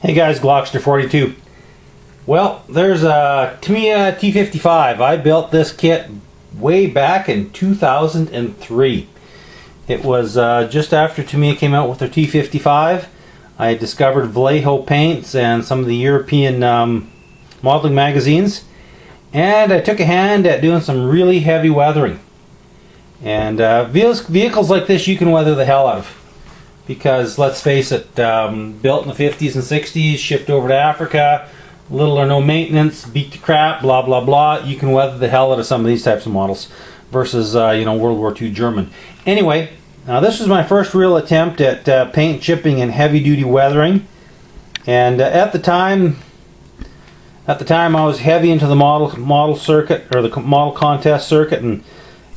Hey guys, Glockster42. Well, there's a Tamiya T55. I built this kit way back in 2003. It was just after Tamiya came out with their T55. I discovered Vallejo paints and some of the European modeling magazines, and I took a hand at doing some really heavy weathering. And vehicles like this you can weather the hell out of. Because let's face it, built in the 50s and 60s, shipped over to Africa, little or no maintenance, beat to crap, blah blah blah. You can weather the hell out of some of these types of models versus World War II German. Anyway, this was my first real attempt at paint chipping and heavy duty weathering, and at the time I was heavy into the model circuit, or the model contest circuit,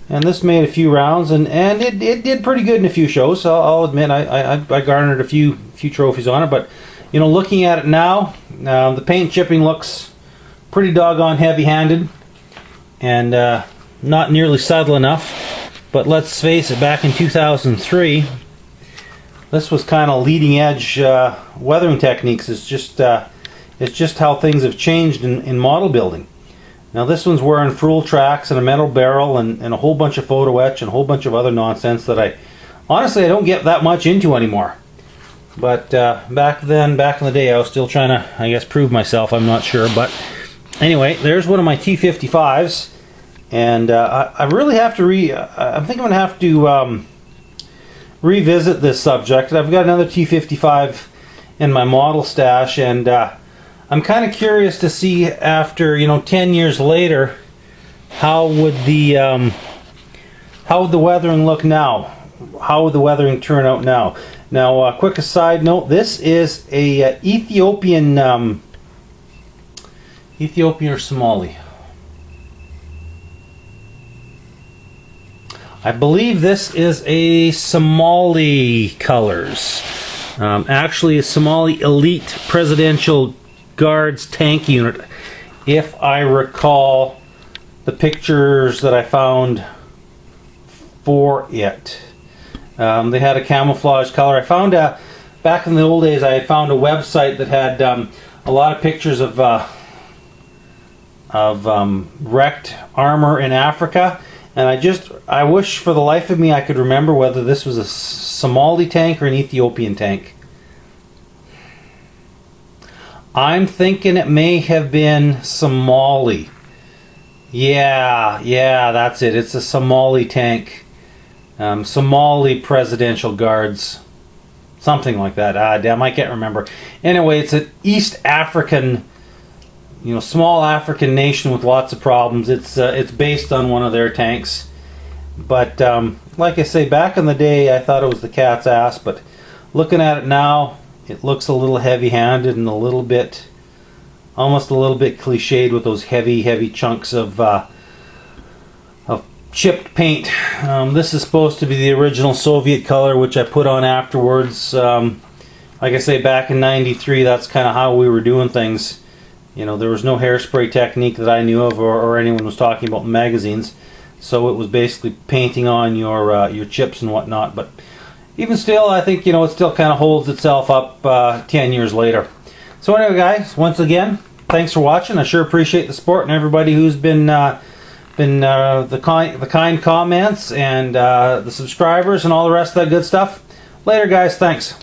and this made a few rounds, and it did pretty good in a few shows. So I'll admit I garnered a few trophies on it. But looking at it now, the paint chipping looks pretty doggone heavy-handed and not nearly subtle enough. But let's face it, back in 2003, this was kind of leading edge weathering techniques. It's just how things have changed in model building. Now this one's wearing frul tracks and a metal barrel and a whole bunch of photo etch and a whole bunch of other nonsense that I don't get that much into anymore. But back in the day, I was still trying to, I guess, prove myself. I'm not sure, but anyway, there's one of my T55s, and I really have to I think I'm gonna have to revisit this subject. I've got another T55 in my model stash, and I'm kind of curious to see, after 10 years later, how would the weathering look now? How would the weathering turn out now? Now, quick aside note: this is a Ethiopian or Somali. I believe this is a Somali colors. Actually, a Somali elite presidential Guards tank unit, if I recall the pictures that I found for it. They had a camouflage color. I found back in the old days, I had found a website that had a lot of pictures of wrecked armor in Africa, and I wish for the life of me I could remember whether this was a Somali tank or an Ethiopian tank. I'm thinking it may have been Somali. Yeah, that's it. It's a Somali tank. Somali presidential guards. Something like that. Damn, I can't remember. Anyway, it's an East African, small African nation with lots of problems. It's based on one of their tanks. But like I say, back in the day, I thought it was the cat's ass. But looking at it now, it looks a little heavy-handed and almost a little bit cliched with those heavy chunks of chipped paint. This is supposed to be the original Soviet color, which I put on afterwards. Like I say, back in '93, that's kind of how we were doing things. There was no hairspray technique that I knew of, or anyone was talking about in magazines. So it was basically painting on your chips and whatnot. But even still, I think it still kind of holds itself up 10 years later. So anyway, guys, once again, thanks for watching. I sure appreciate the support and everybody who's been the kind comments and the subscribers and all the rest of that good stuff. Later, guys. Thanks.